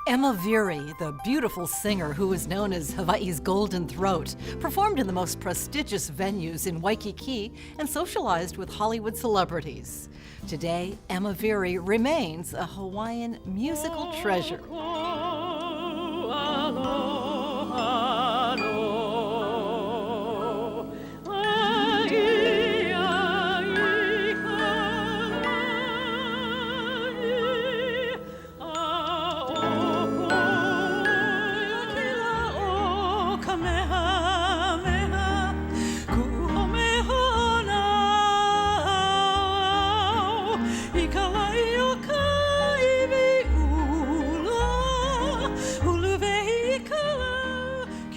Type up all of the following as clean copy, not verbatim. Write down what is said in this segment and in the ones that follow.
Emma Veary, the beautiful singer who is known as Hawaii's Golden Throat, performed in the most prestigious venues in Waikiki and socialized with Hollywood celebrities. Today, Emma Veary remains a Hawaiian musical treasure.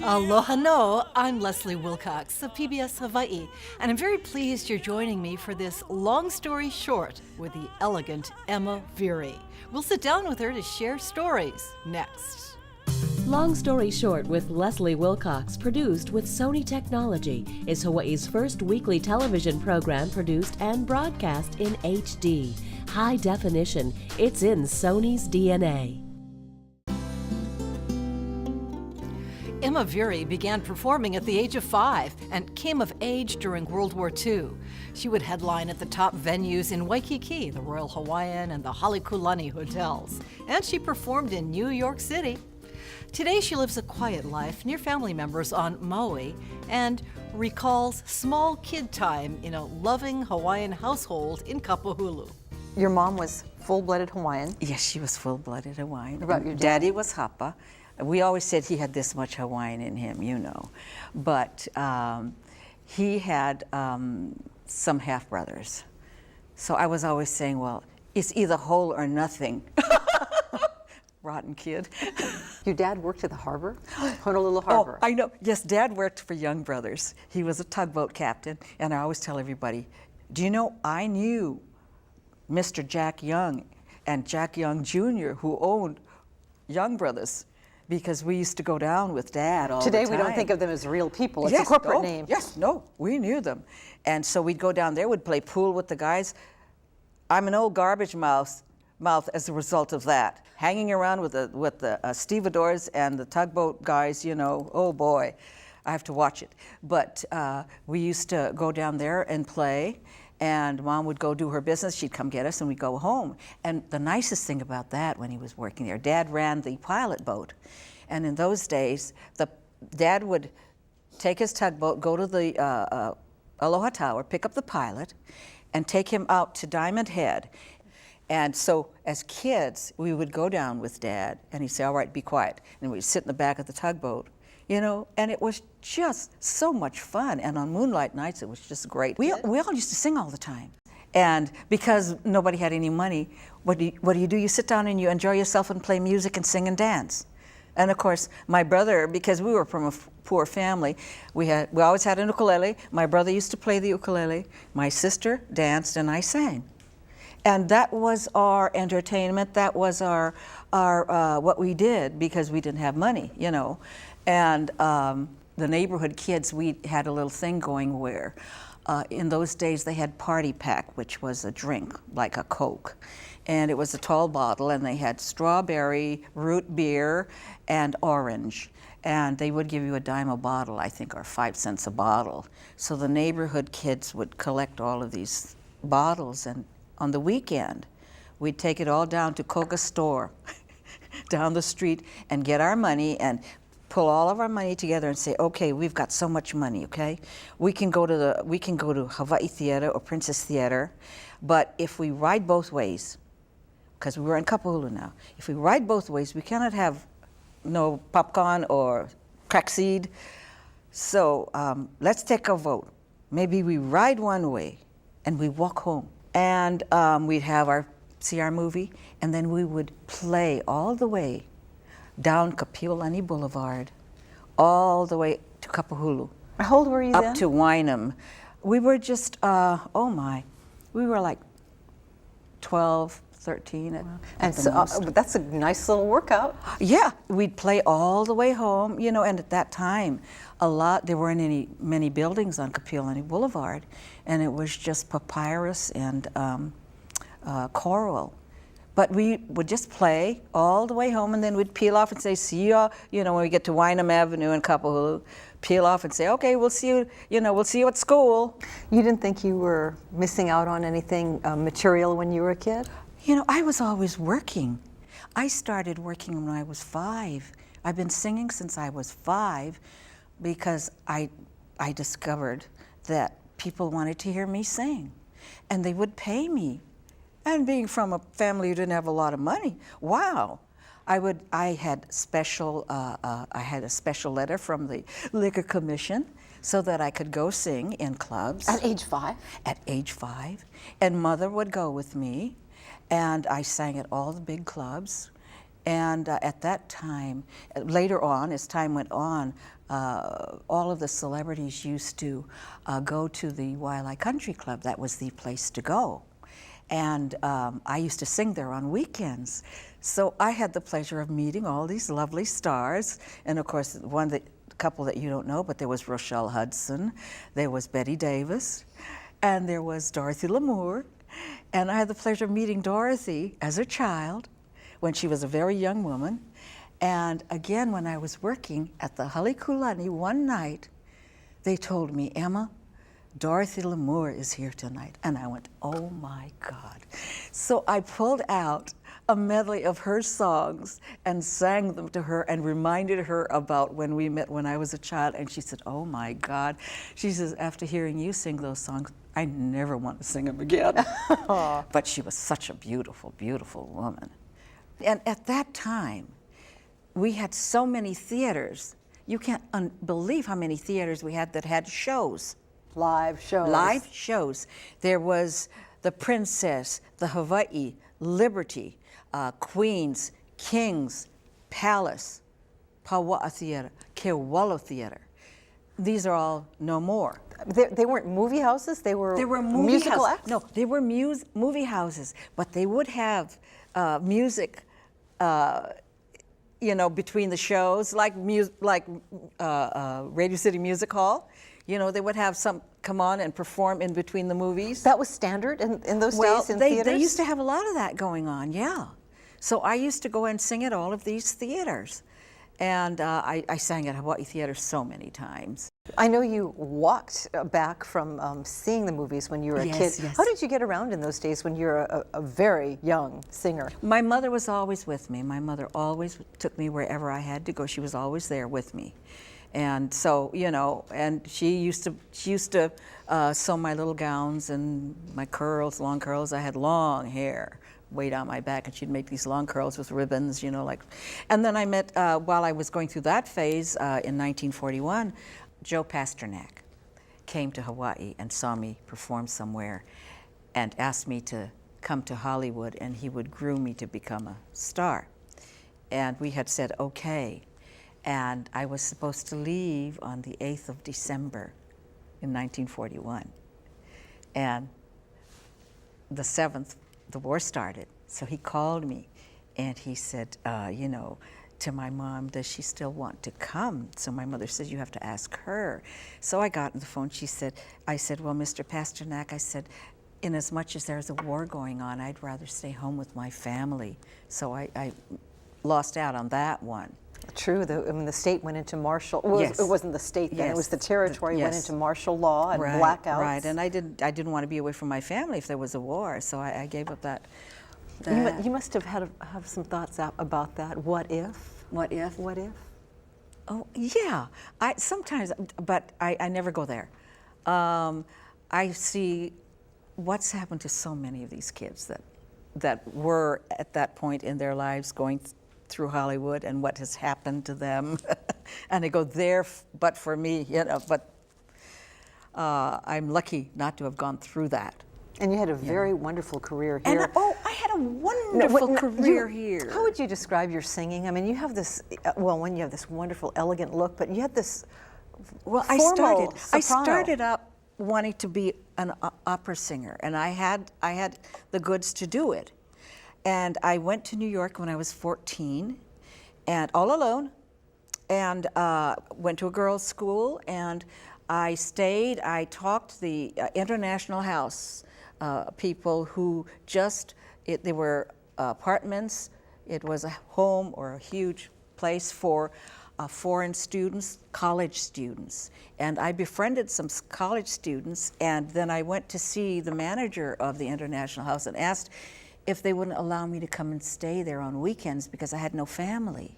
Aloha no, I'm Leslie Wilcox of PBS Hawaii, and I'm very pleased you're joining me for this long story short with the elegant Emma Veary. We'll sit down with her to share stories next. Long Story Short with Leslie Wilcox, produced with Sony Technology, is Hawaii's first weekly television program produced and broadcast in HD. High definition, it's in Sony's DNA. Emma Veary began performing at the age of 5 and came of age during World War II. She would headline at the top venues in Waikiki, the Royal Hawaiian and the Halekulani hotels, and she performed in New York City. Today she lives a quiet life near family members on Maui and recalls small kid time in a loving Hawaiian household in Kapahulu. Your mom was full-blooded Hawaiian? Yes, she was full-blooded Hawaiian. What about your dad? Daddy was Hapa. We always said he had this much Hawaiian in him, you know. But he had some half-brothers. So I was always saying, well, it's either whole or nothing. Rotten kid. Your dad worked at the harbor? Honolulu Harbor. Oh, I know. Yes, Dad worked for Young Brothers. He was a tugboat captain. And I always tell everybody, do you know, I knew Mr. Jack Young and Jack Young Jr., who owned Young Brothers, because we used to go down with Dad all the time. Today we don't think of them as real people. It's a corporate name. Yes, no, we knew them. And so we'd go down there, we'd play pool with the guys. I'm an old garbage mouth as a result of that. Hanging around with the stevedores and the tugboat guys, you know, oh boy, I have to watch it. But we used to go down there and play, and Mom would go do her business, she'd come get us, and we'd go home. And the nicest thing about that, when he was working there, Dad ran the pilot boat. And in those days, Dad would take his tugboat, go to the Aloha Tower, pick up the pilot, and take him out to Diamond Head. And so as kids, we would go down with Dad, and he'd say, all right, be quiet. And we'd sit in the back of the tugboat, you know, and it was just so much fun. And on moonlight nights, it was just great. We all used to sing all the time. And because nobody had any money, what do you do? You sit down and you enjoy yourself and play music and sing and dance. And of course, my brother, because we were from a poor family, we always had an ukulele. My brother used to play the ukulele. My sister danced and I sang. And that was our entertainment. That was our what we did, because we didn't have money, you know. And the neighborhood kids, we had a little thing going where in those days they had Party Pack, which was a drink like a Coke. And it was a tall bottle, and they had strawberry, root beer, and orange. And they would give you a dime a bottle, I think, or 5 cents a bottle. So the neighborhood kids would collect all of these bottles, and on the weekend, we'd take it all down to Coca store down the street and get our money and pull all of our money together and say, okay, we've got so much money, okay? We can go to Hawaii Theater or Princess Theater, but if we ride both ways, because we were in Kapahulu now, if we ride both ways, we cannot have no popcorn or crack seed. So let's take a vote. Maybe we ride one way and we walk home. And we'd see our movie, and then we would play all the way down Kapiolani Boulevard, all the way to Kapahulu. How old were you then? Up to Wynham. We were just, we were like 12, 13 at And the so most. that's a nice little workout. Yeah, we'd play all the way home, you know, and at that time, there weren't many buildings on Kapiolani Boulevard, and it was just papyrus and coral. But we would just play all the way home, and then we'd peel off and say, see y'all, when we get to Wynham Avenue in Kapahulu, peel off and say, okay, we'll see you, we'll see you at school. You didn't think you were missing out on anything material when you were a kid? I was always working. I started working when I was 5. I've been singing since I was 5 because I discovered that people wanted to hear me sing, and they would pay me. And being from a family who didn't have a lot of money, wow. I had a special letter from the Liquor Commission so that I could go sing in clubs. At age 5? At age 5. And Mother would go with me, and I sang at all the big clubs. And at that time, later on, as time went on, all of the celebrities used to go to the Wailea Country Club. That was the place to go. And I used to sing there on weekends. So I had the pleasure of meeting all these lovely stars. And of course, a couple that you don't know, but there was Rochelle Hudson, there was Betty Davis, and there was Dorothy Lamour. And I had the pleasure of meeting Dorothy as a child when she was a very young woman. And again, when I was working at the Halekulani one night, they told me, Emma, Dorothy Lamour is here tonight. And I went, oh my God. So I pulled out a medley of her songs and sang them to her and reminded her about when we met when I was a child. And she said, oh my God. She says, after hearing you sing those songs, I never want to sing them again. But she was such a beautiful, beautiful woman. And at that time, we had so many theaters. You can't believe how many theaters we had that had shows. Live shows. Live shows. There was the Princess, the Hawaii, Liberty, Queens, Kings, Palace, Pawa'a Theater, Kewalo Theater. These are all no more. They weren't movie houses? They were movie musical houses. acts? No, they were movie houses, but they would have music, between the shows, like Radio City Music Hall. They would have some come on and perform in between the movies. That was standard in those days in theaters? They used to have a lot of that going on, yeah. So I used to go and sing at all of these theaters. And I sang at Hawaii Theater so many times. I know you walked back from seeing the movies when you were a kid. Yes. How did you get around in those days when you're a very young singer? My mother was always with me. My mother always took me wherever I had to go. She was always there with me. And so, and she used to sew my little gowns and my curls, long curls. I had long hair way down my back, and she'd make these long curls with ribbons, And then I met, while I was going through that phase in 1941, Joe Pasternak came to Hawaii and saw me perform somewhere and asked me to come to Hollywood, and he would groom me to become a star. And we had said, okay. And I was supposed to leave on the 8th of December in 1941. And the 7th, the war started. So he called me and he said, to my mom, does she still want to come? So my mother said, you have to ask her. So I got on the phone. I said, well, Mr. Pasternak, I said, in as much as there's a war going on, I'd rather stay home with my family. So I lost out on that one. True, the state went into martial. Yes. It wasn't the state then; Yes. it was the territory went Yes. into martial law and Right, blackouts. right, and I didn't want to be away from my family if there was a war, so I gave up that. You must have have some thoughts about that. What if? What if? What if? Oh yeah, sometimes, but I never go there. I see what's happened to so many of these kids that were at that point in their lives going through Hollywood, and what has happened to them. And I go there, but for me, but I'm lucky not to have gone through that. And you had a very wonderful career here. And I had a wonderful career here. How would you describe your singing? I mean, you have this, when you have this wonderful, elegant look, but you had this I formal I soprano. started up wanting to be an opera singer, and I had the goods to do it. And I went to New York when I was 14, and all alone, and went to a girls' school, and I stayed. I talked to the International House people who they were apartments. It was a home or a huge place for foreign students, college students. And I befriended some college students, and then I went to see the manager of the International House and asked if they wouldn't allow me to come and stay there on weekends because I had no family.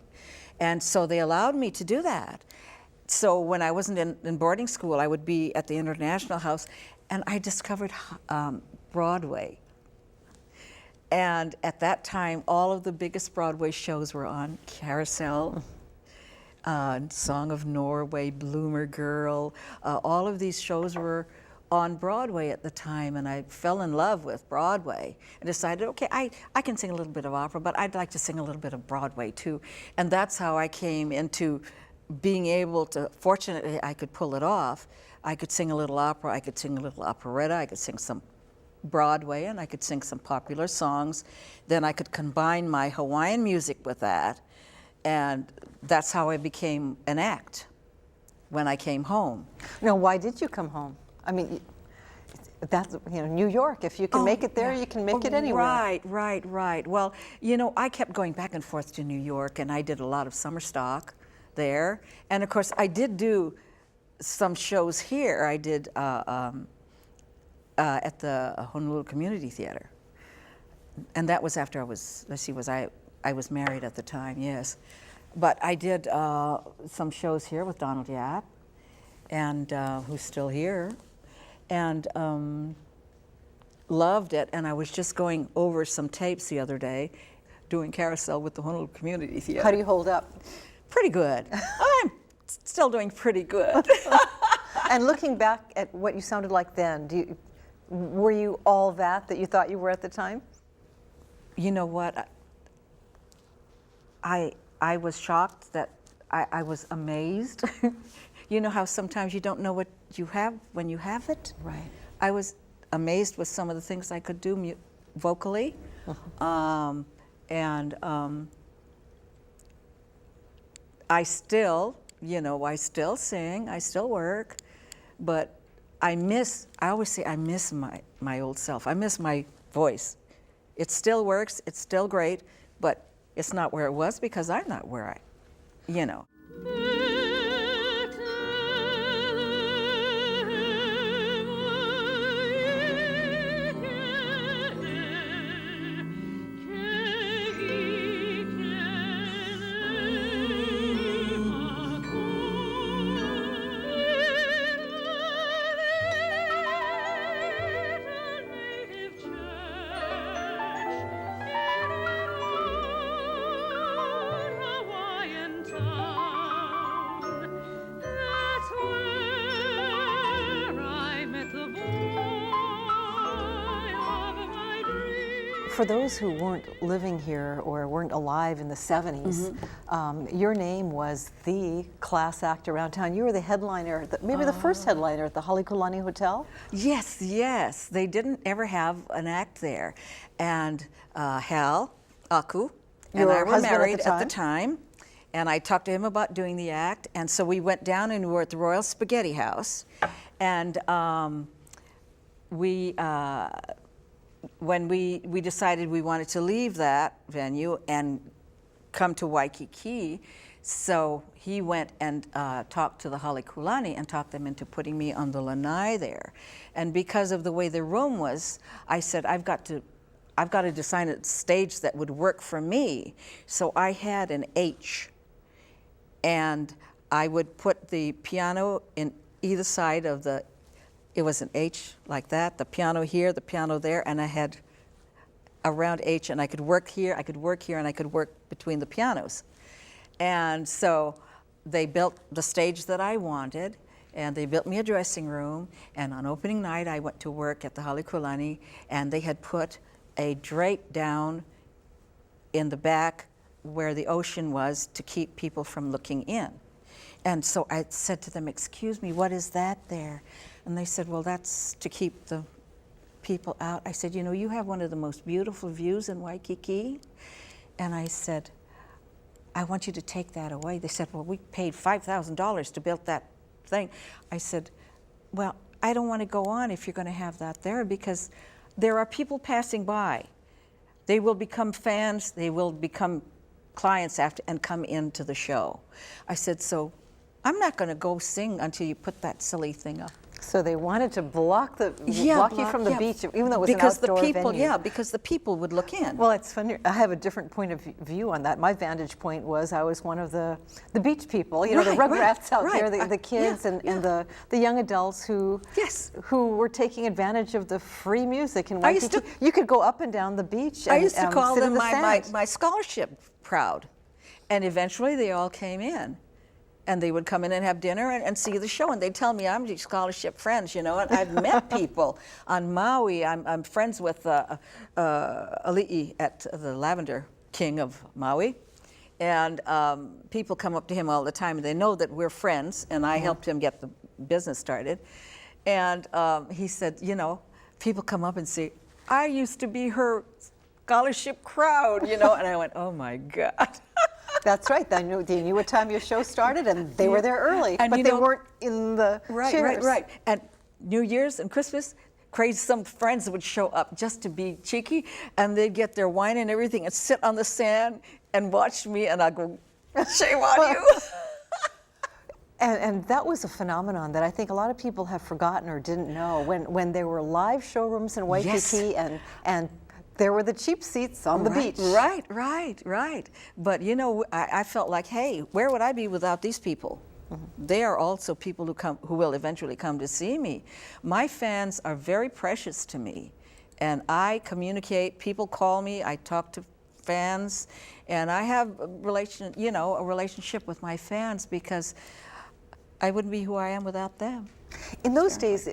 And so they allowed me to do that. So when I wasn't in boarding school, I would be at the International House, and I discovered Broadway. And at that time, all of the biggest Broadway shows were on. Carousel, Song of Norway, Bloomer Girl, all of these shows were on Broadway at the time, and I fell in love with Broadway and decided, okay, I can sing a little bit of opera, but I'd like to sing a little bit of Broadway too. And that's how I came into being able to, fortunately, I could pull it off. I could sing a little opera, I could sing a little operetta, I could sing some Broadway, and I could sing some popular songs. Then I could combine my Hawaiian music with that, and that's how I became an act when I came home. Now, why did you come home? I mean, that's, New York. If you can make it there, you can make it anywhere. Right. Well, I kept going back and forth to New York, and I did a lot of summer stock there. And of course, I did do some shows here. I did at the Honolulu Community Theater. And that was after I was, I was married at the time, yes. But I did some shows here with Donald Yap, and who's still here, and loved it. And I was just going over some tapes the other day, doing Carousel with the Honolulu Community Theater. How do you hold up? Pretty good. I'm still doing pretty good. And looking back at what you sounded like then, were you all that you thought you were at the time? You know what? I was shocked that I was amazed. You know how sometimes you don't know what you have when you have it? Right. I was amazed with some of the things I could do vocally. I still, I still sing, I still work, but I always say I miss my old self. I miss my voice. It still works, it's still great, but it's not where it was because I'm not where For those who weren't living here or weren't alive in the 70s, your name was the class act around town. You were the headliner, maybe the first headliner at the Halekulani Hotel? Yes. They didn't ever have an act there. And Hal, Aku, and I were married at the time. And I talked to him about doing the act. And so we went down and we were at the Royal Spaghetti House. And when we decided we wanted to leave that venue and come to Waikiki, so he went and talked to the Halekulani and talked them into putting me on the lanai there. And because of the way the room was, I said, I've got to design a stage that would work for me. So I had an H, and I would put the piano in either side of it was an H like that, the piano here, the piano there, and I had a round H, and I could work here, and I could work between the pianos. And so they built the stage that I wanted, and they built me a dressing room, and on opening night I went to work at the Halekulani, and they had put a drape down in the back where the ocean was to keep people from looking in. And so I said to them, excuse me, what is that there? And they said, well, that's to keep the people out. I said, you have one of the most beautiful views in Waikiki. And I said, I want you to take that away. They said, well, we paid $5,000 to build that thing. I said, well, I don't want to go on if you're going to have that there because there are people passing by. They will become fans, they will become clients after and come into the show. I said, so I'm not going to go sing until you put that silly thing up. So they wanted to block you from the beach, even though it was because an outdoor the people, venue. Yeah, because the people would look in. Well, it's funny. I have a different point of view on that. My vantage point was I was one of the beach people, you know, the Rugrats out there, the kids and the young adults who were taking advantage of the free music in Waikiki. You could go up and down the beach. I used to call sit in them the my scholarship crowd, and eventually they all came in. And they would come in and have dinner and see the show, and they'd tell me, I'm your scholarship friends, you know, and I've met people on Maui. I'm friends with Ali'i at the Lavender King of Maui, and people come up to him all the time, and they know that we're friends, and I helped him get the business started. And he said, you know, people come up and say, I used to be her scholarship crowd, you know, and I went, oh my God. That's right. They knew what time your show started, and they were there early, but they weren't in the chairs. Right. And New Year's and Christmas, some friends would show up just to be cheeky, and they'd get their wine and everything and sit on the sand and watch me, and I'd go, shame on you. And that was a phenomenon that I think a lot of people have forgotten or didn't know. When there were live showrooms in Waikiki and there were the cheap seats on the beach. Right. But you know, I felt like, hey, where would I be without these people? They are also people who will eventually come to see me. My fans are very precious to me, and I communicate. People call me. I talk to fans, and I have a relationship with my fans because I wouldn't be who I am without them. In those days,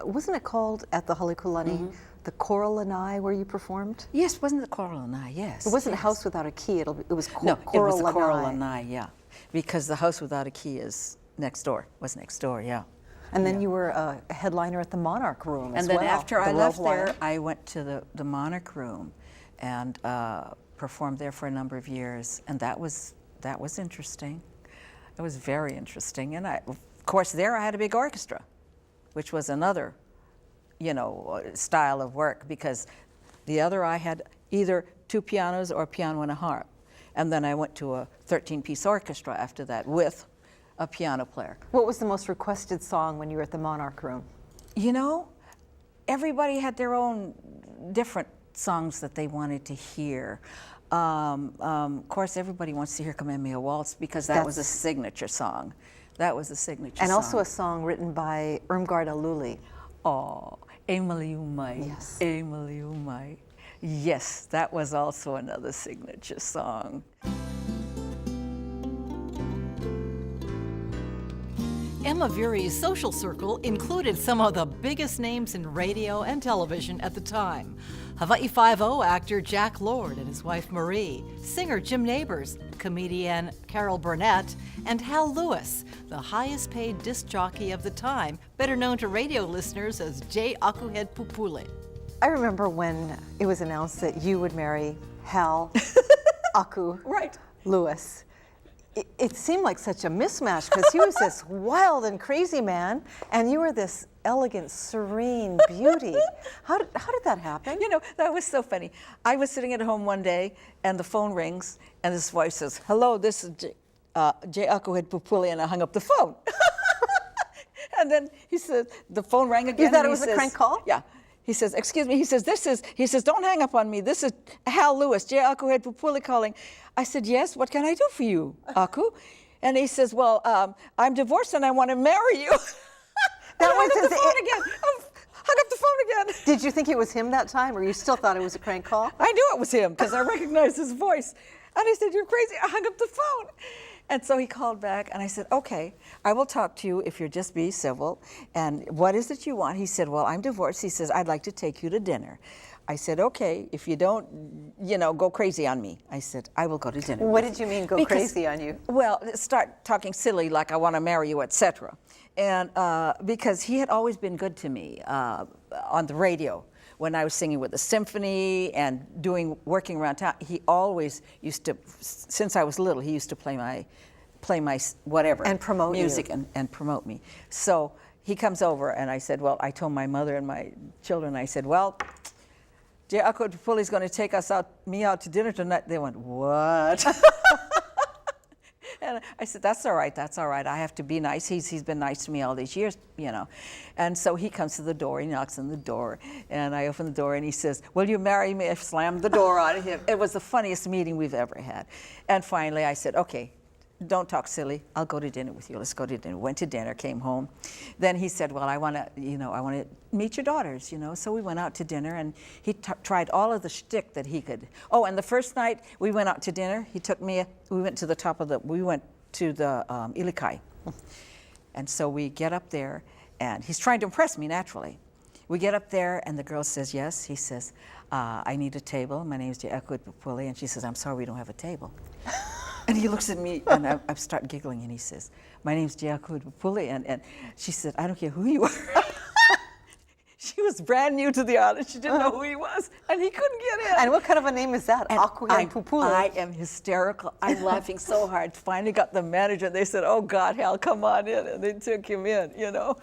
wasn't it called at the Halekulani? The Hawaiian where you performed? Yes, wasn't the Hawaiian? Yes. It wasn't House Without a Key. It was No, it was the Hawaiian, yeah. Because the House Without a Key is next door. Was next door, yeah. And then you were a headliner at the Monarch Room as well. And then after I left there, I went to the Monarch Room and performed there for a number of years, and that was interesting. It was very interesting, and of course there I had a big orchestra, which was another style of work, because the other I had either two pianos or a piano and a harp. And then I went to a 13-piece orchestra after that with a piano player. What was the most requested song when you were at the Monarch Room? You know, everybody had their own different songs that they wanted to hear. Of course, everybody wants to hear Kamehameha Waltz because that was a signature song. That was a signature song. And also a song written by Irmgard Aluli. Oh, Maliu mai. Yes. Maliu mai. Yes, that was also another signature song. Emma Veary's social circle included some of the biggest names in radio and television at the time. Hawaii Five-0 actor Jack Lord and his wife Marie, singer Jim Nabors, comedian Carol Burnett, and Hal Lewis, the highest paid disc jockey of the time, better known to radio listeners as J. Akuhead Pupule. I remember when it was announced that you would marry Hal Aku Lewis. It seemed like such a mismatch because he was this wild and crazy man, and you were this elegant, serene beauty. How did that happen? You know, that was so funny. I was sitting at home one day, and the phone rings, and this voice says, "Hello, this is J. Akuhead Pupule," and I hung up the phone. And then he said, the phone rang again. You thought it was a crank call? Yeah. He says, excuse me. He says, don't hang up on me. This is Hal Lewis, J. Akuhead Pupule calling. I said, yes, what can I do for you, Aku? And he says, well, I'm divorced and I want to marry you. That was hung up the phone again. Hung up the phone again. Did you think it was him that time, or you still thought it was a crank call? I knew it was him because I recognized his voice. And I said, you're crazy. I hung up the phone. And so he called back, and I said, okay, I will talk to you if you'll just be civil. And what is it you want? He said, well, I'm divorced. He says, I'd like to take you to dinner. I said, okay, if you don't, go crazy on me. I said, I will go to dinner. What did you mean, crazy on you? Well, start talking silly, like I want to marry you, etc. And because he had always been good to me on the radio. When I was singing with the symphony and working around town, he always used to, since I was little, he used to play my whatever. And promote music you. and promote me. So he comes over and I said, well, I told my mother and my children, I said, well, Uncle Pupuli's going to take me out to dinner tonight. They went, what? And I said, that's all right, that's all right. I have to be nice. He's been nice to me all these years, you know. And so he comes to the door, he knocks on the door, and I open the door, and he says, will you marry me? I slammed the door on him. It was the funniest meeting we've ever had. And finally I said, okay, don't talk silly. I'll go to dinner with you. Let's go to dinner. Went to dinner, came home. Then he said, well, I want to meet your daughters, you know. So we went out to dinner, and he tried all of the shtick that he could. Oh, and the first night we went out to dinner, he took me, we went to the Ilikai. And so we get up there, and he's trying to impress me naturally. We get up there, and the girl says, yes. He says, I need a table. My name is Je'akut Pupuli. And she says, I'm sorry, we don't have a table. And he looks at me, and I start giggling, and he says, my name's Je'akut Pupuli. And she said, I don't care who you are. She was brand new to the island. She didn't know who he was, and he couldn't get in. And what kind of a name is that? Akuyan Pupuli. I am hysterical. I'm laughing so hard. Finally got the manager, and they said, oh, God, Hal, come on in. And they took him in, you know.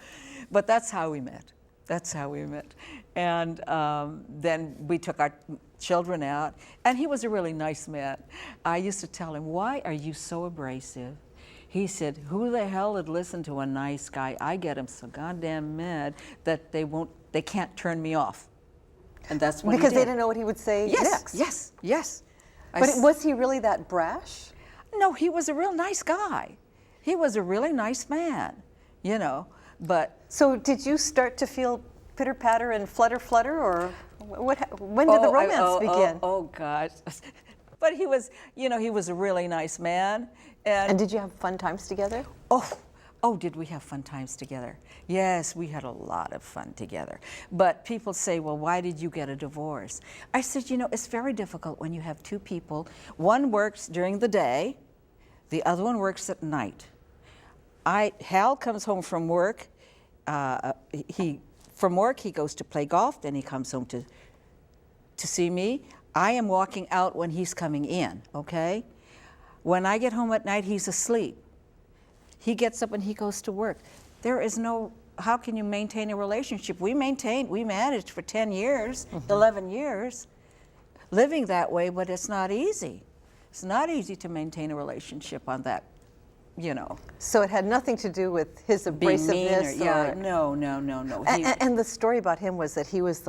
But that's how we met. That's how we met. And then we took our children out, and he was a really nice man. I used to tell him, why are you so abrasive? He said, who the hell would listen to a nice guy? I get him so goddamn mad that they can't turn me off. And that's what because he did. they didn't know what he would say next. Yes. But was he really that brash? No, he was a real nice guy. He was a really nice man, you know, but... So did you start to feel pitter-patter and flutter, or when did the romance begin? Oh, gosh. But he was, you know, he was a really nice man. And did you have fun times together? Oh, did we have fun times together? Yes, we had a lot of fun together. But people say, well, why did you get a divorce? I said, you know, it's very difficult when you have two people. One works during the day, the other one works at night. Hal comes home from work. From work, he goes to play golf, then he comes home to see me. I am walking out when he's coming in, okay? When I get home at night, he's asleep. He gets up and he goes to work. There is no, how can you maintain a relationship? We managed for 10 years, 11 years, living that way, but it's not easy. It's not easy to maintain a relationship on that, you know. So it had nothing to do with his abrasiveness? Yeah, no. And the story about him was that he was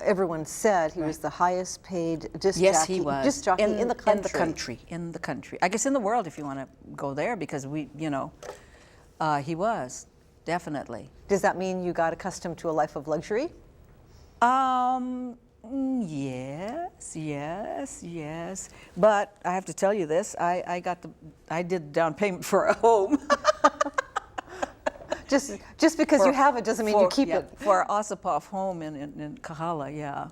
everyone said he was the highest paid disc jockey. Yes, he was. Disc jockey in the country. In the country. I guess in the world, if you want to go there, because he was, definitely. Does that mean you got accustomed to a life of luxury? Yes. But I have to tell you this, I did down payment for a home. Just because you have it doesn't mean you keep it. For our Ossipoff home in Kahala,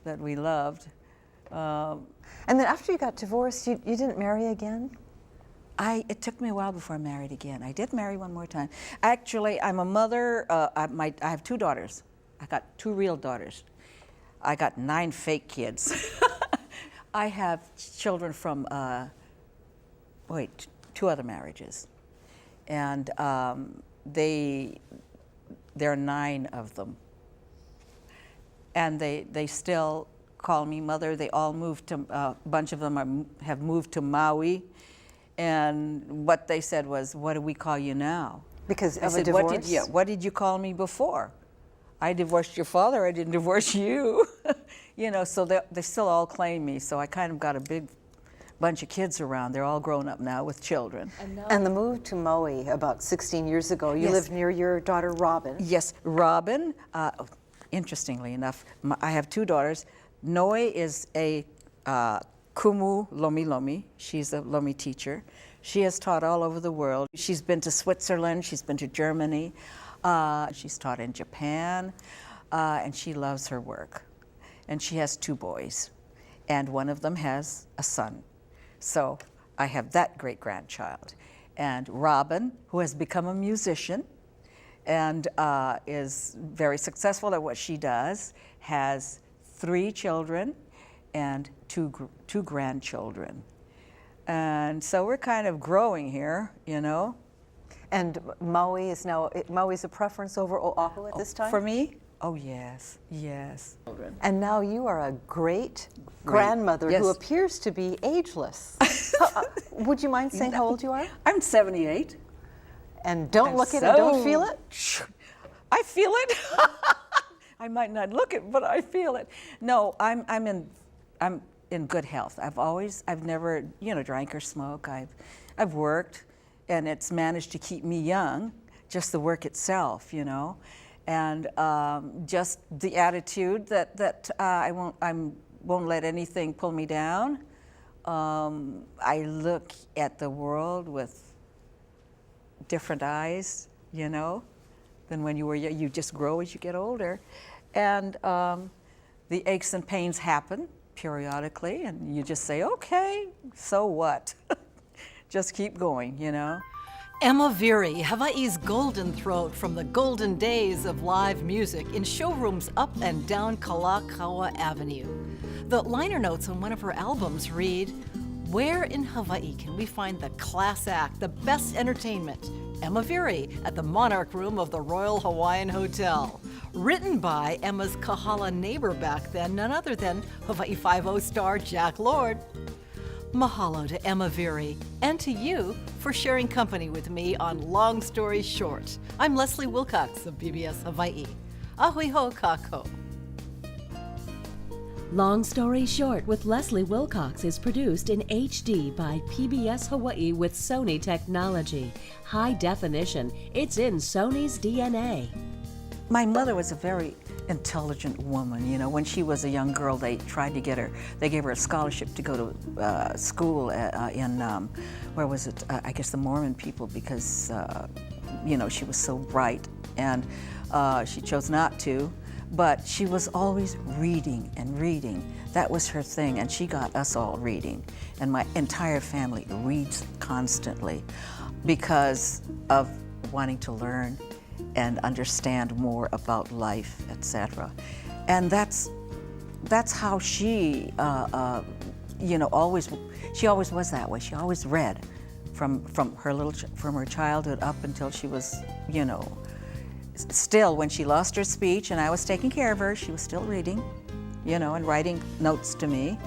that we loved. And then after you got divorced, you didn't marry again? It took me a while before I married again. I did marry one more time. Actually, I'm a mother. I have two daughters. I got two real daughters. I got 9 fake kids. I have children from, 2 other marriages. And there are 9 of them. And they still call me mother. They all moved to, a bunch of them have moved to Maui. And what they said was, what do we call you now? Because I of said, a divorce? What did you call me before? I divorced your father, I didn't divorce you. You know, so they still all claim me. So I kind of got a big bunch of kids around. They're all grown up now with children. And the move to Maui about 16 years ago, you lived near your daughter Robin. Yes, Robin, interestingly enough, I have 2 daughters. Noe is a kumu lomi. She's a lomi teacher. She has taught all over the world. She's been to Switzerland, she's been to Germany, she's taught in Japan, and she loves her work. And she has 2 boys, and one of them has a son. So I have that great-grandchild. And Robin, who has become a musician and is very successful at what she does, has 3 children and 2 grandchildren. And so we're kind of growing here, you know. And Maui is Maui's a preference over Oahu at this time? For me? Oh, yes, yes. And now you are a great grandmother Yes. who appears to be ageless. Would you mind saying how old you are? I'm 78. And don't I'm look at it, don't feel it? I feel it. I might not look it, but I feel it. No, I'm in good health. I've never, drank or smoked. I've worked, and it's managed to keep me young, just the work itself, and just the attitude that I won't let anything pull me down. I look at the world with different eyes, than when you were young. You just grow as you get older, and the aches and pains happen periodically, and you just say, okay, so what? Just keep going, Emma Veary, Hawaii's golden throat from the golden days of live music in showrooms up and down Kalakaua Avenue. The liner notes on one of her albums read, "Where in Hawaii can we find the class act, the best entertainment? Emma Veary at the Monarch Room of the Royal Hawaiian Hotel." Written by Emma's Kahala neighbor back then, none other than Hawaii Five-0 star Jack Lord. Mahalo to Emma Veary, and to you for sharing company with me on Long Story Short. I'm Leslie Wilcox of PBS Hawaii. Ahui ho kako. Long Story Short with Leslie Wilcox is produced in HD by PBS Hawaii with Sony technology. High definition, it's in Sony's DNA. My mother was a very intelligent woman. When she was a young girl, they tried to get her, they gave her a scholarship to go to school in, where was it? I guess the Mormon people, because, she was so bright. And she chose not to, but she was always reading and reading. That was her thing, and she got us all reading. And my entire family reads constantly because of wanting to learn and understand more about life, etc. And that's how she, always was that way. She always read from her childhood up until she was, still when she lost her speech and I was taking care of her, she was still reading, and writing notes to me.